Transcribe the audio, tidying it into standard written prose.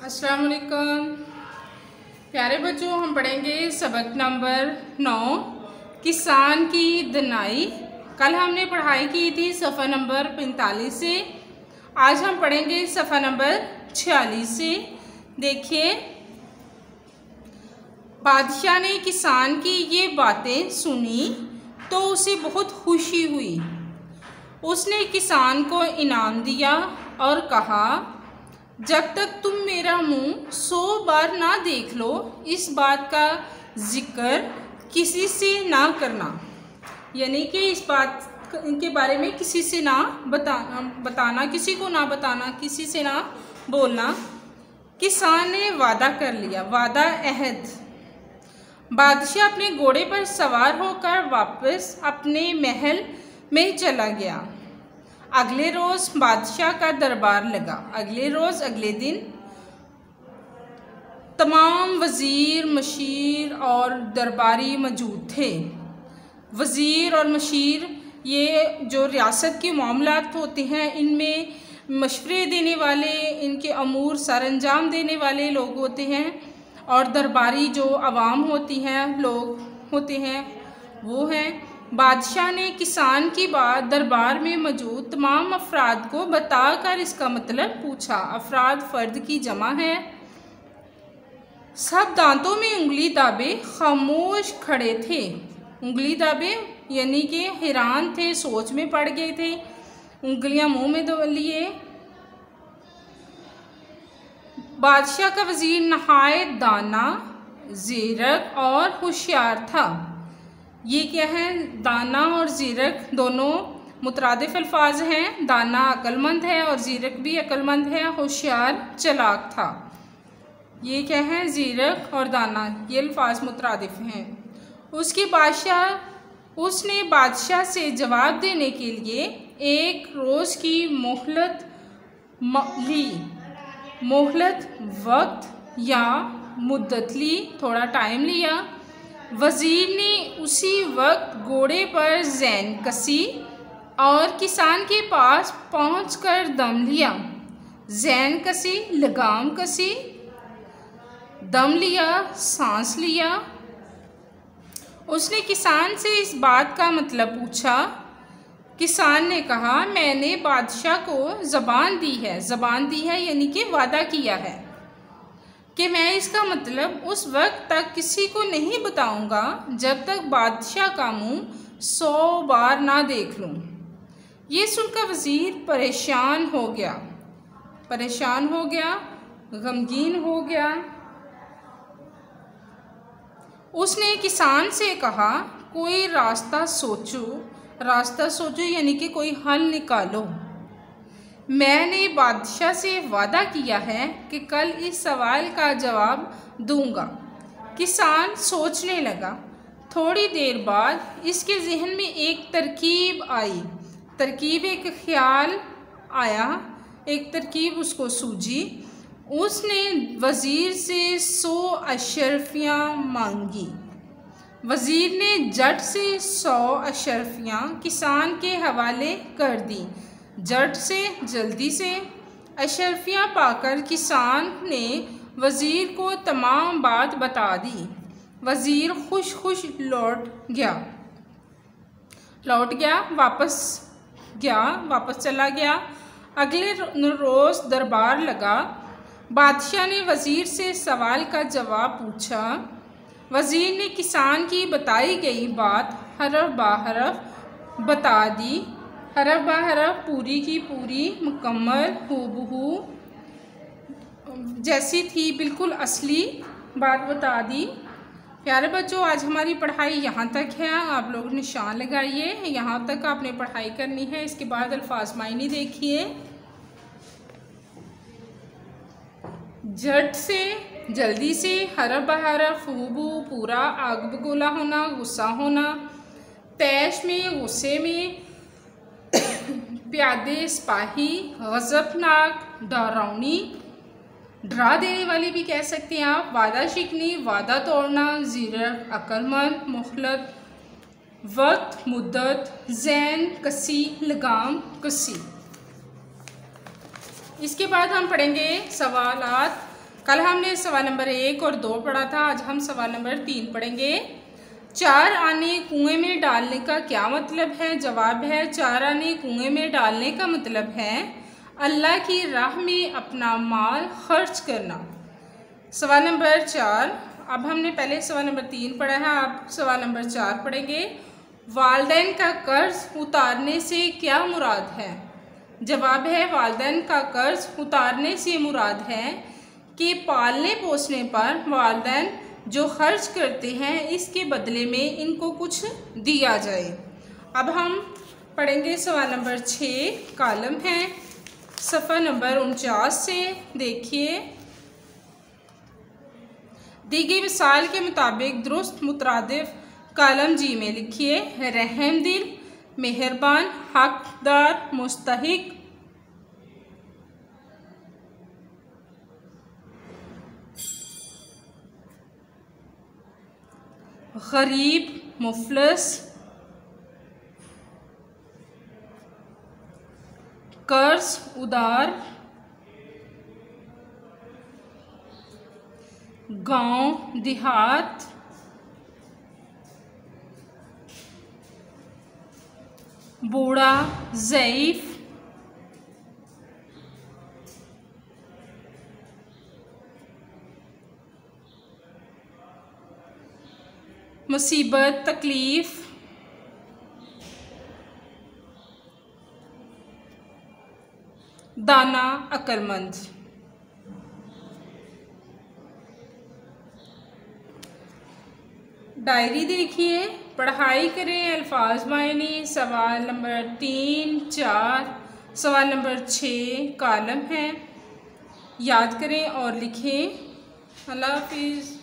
अस्सलाम वालेकुम प्यारे बच्चों, हम पढ़ेंगे सबक नंबर 9 किसान की दनाई। कल हमने पढ़ाई की थी सफ़ा नंबर 45 से। आज हम पढ़ेंगे सफ़ा नंबर 46 से। देखिए, बादशाह ने किसान की ये बातें सुनी तो उसे बहुत खुशी हुई। उसने किसान को इनाम दिया और कहा, जब तक तुम मेरा मुंह 100 बार ना देख लो, इस बात का जिक्र किसी से ना करना। यानी कि इस बात के बारे में किसी से ना बताना, किसी को ना बताना, किसी से ना बोलना। किसान ने वादा कर लिया, वादा अहद। बादशाह अपने घोड़े पर सवार होकर वापस अपने महल में चला गया। अगले रोज़ बादशाह का दरबार लगा। अगले दिन तमाम वज़ीर, मशीर और दरबारी मौजूद थे। वज़ीर और मशीर ये जो रियासत के मामलात होते हैं, इनमें मशवरे देने वाले, इनके अमूर सरअंजाम देने वाले लोग होते हैं। और दरबारी जो अवाम होती हैं, लोग होते हैं, वो हैं। बादशाह ने किसान की बात दरबार में मौजूद तमाम अफराद को बताकर इसका मतलब पूछा। अफराद फ़र्द की जमा है। सब दांतों में उंगली दाबे खामोश खड़े थे। उंगली दाबे यानी कि हैरान थे, सोच में पड़ गए थे, उंगलियां मुंह में लिए। बादशाह का वज़ीर नहायत दाना, ज़ीरक और होशियार था। ये क्या है? दाना और ज़ीरक दोनों मुतरादिफ अल्फाज हैं। दाना अक्लमंद है और ज़ीरक भी अक्लमंद है। होशियार चालाक था। ये क्या है? ज़ीरक और दाना, ये अल्फाज मुतरादिफ हैं। उसने बादशाह से जवाब देने के लिए 1 रोज़ की मोहलत ली। मोहलत वक्त या मुद्दत ली, थोड़ा टाइम लिया। वज़ीर ने उसी वक्त घोड़े पर ज़ैन कसी और किसान के पास पहुंचकर दम लिया। ज़ैन कसी, लगाम कसी, दम लिया, सांस लिया। उसने किसान से इस बात का मतलब पूछा। किसान ने कहा, मैंने बादशाह को ज़बान दी है। ज़बान दी है यानी कि वादा किया है कि मैं इसका मतलब उस वक्त तक किसी को नहीं बताऊंगा जब तक बादशाह का मुंह 100 बार ना देख लूं। ये सुनकर वज़ीर परेशान हो गया, गमगीन हो गया। उसने किसान से कहा, कोई रास्ता सोचो यानी कि कोई हल निकालो। मैंने बादशाह से वादा किया है कि कल इस सवाल का जवाब दूंगा। किसान सोचने लगा। थोड़ी देर बाद इसके जहन में एक तरकीब आई। एक ख्याल आया, एक तरकीब उसको सूझी। उसने वज़ीर से 100 अशरफियाँ मांगी। वज़ीर ने झट से 100 अशरफियाँ किसान के हवाले कर दी। झट से, जल्दी से। अशरफियाँ पाकर किसान ने वज़ीर को तमाम बात बता दी। वज़ीर खुश लौट गया, वापस चला गया। अगले रोज़ दरबार लगा। बादशाह ने वज़ीर से सवाल का जवाब पूछा। वज़ीर ने किसान की बताई गई बात हरफ बाहरफ बता दी। हरफ बाहरफ, पूरी की पूरी, मुकम्मल, हूबहू जैसी थी, बिल्कुल असली बात बता दी। प्यारे बच्चों, आज हमारी पढ़ाई यहाँ तक है। आप लोग निशान लगाइए, यहाँ तक आपने पढ़ाई करनी है। इसके बाद अल्फाज मायने देखिए। झट से, जल्दी से, हरफ बहरफ, हूबहू पूरा, आग बगोला होना, गुस्सा होना, तैश में, गुस्से में, प्यादे, सिपाही, गज़बनाक, डरावनी, डरा देने वाली भी कह सकते हैं आप। वादा शिकनी, वादा तोड़ना, ज़ीरक, अक्लमंद, मोहलत, वक्त, मुद्दत, ज़ैन कसी, लगाम कसी। इसके बाद हम पढ़ेंगे सवालात कल हमने सवाल नंबर 1 और 2 पढ़ा था, आज हम सवाल नंबर 3 पढ़ेंगे। 4 आने कुएं में डालने का क्या मतलब है? जवाब है 4 आने कुएं में डालने का मतलब है अल्लाह की राह में अपना माल खर्च करना। सवाल नंबर 4। अब हमने पहले सवाल नंबर 3 पढ़ा है, अब सवाल नंबर 4 पढ़ेंगे। वालिदैन का कर्ज उतारने से क्या मुराद है? जवाब है वालिदैन का कर्ज उतारने से मुराद है कि पालने पोसने पर वालिदैन जो खर्च करते हैं इसके बदले में इनको कुछ दिया जाए। अब हम पढ़ेंगे सवाल नंबर 6, कॉलम है सफ़ा नंबर 49 से। देखिए, दी गई मिसाल के मुताबिक दुरुस्त मुतरादिफ कॉलम जी में लिखिए। रहमदिल, मेहरबान, हकदार, मुस्तहिक, गरीब, मुफलस, कर्ज उदार, गांव देहात, बूढ़ा, ज़ईफ, मुसीबत, तकलीफ, दाना, अक्लमंद। डायरी देखिए, पढ़ाई करें, अल्फाज मायने। सवाल नंबर 3, 4, सवाल नंबर 6 कॉलम है, याद करें और लिखें। अल्लाह हाफिज़।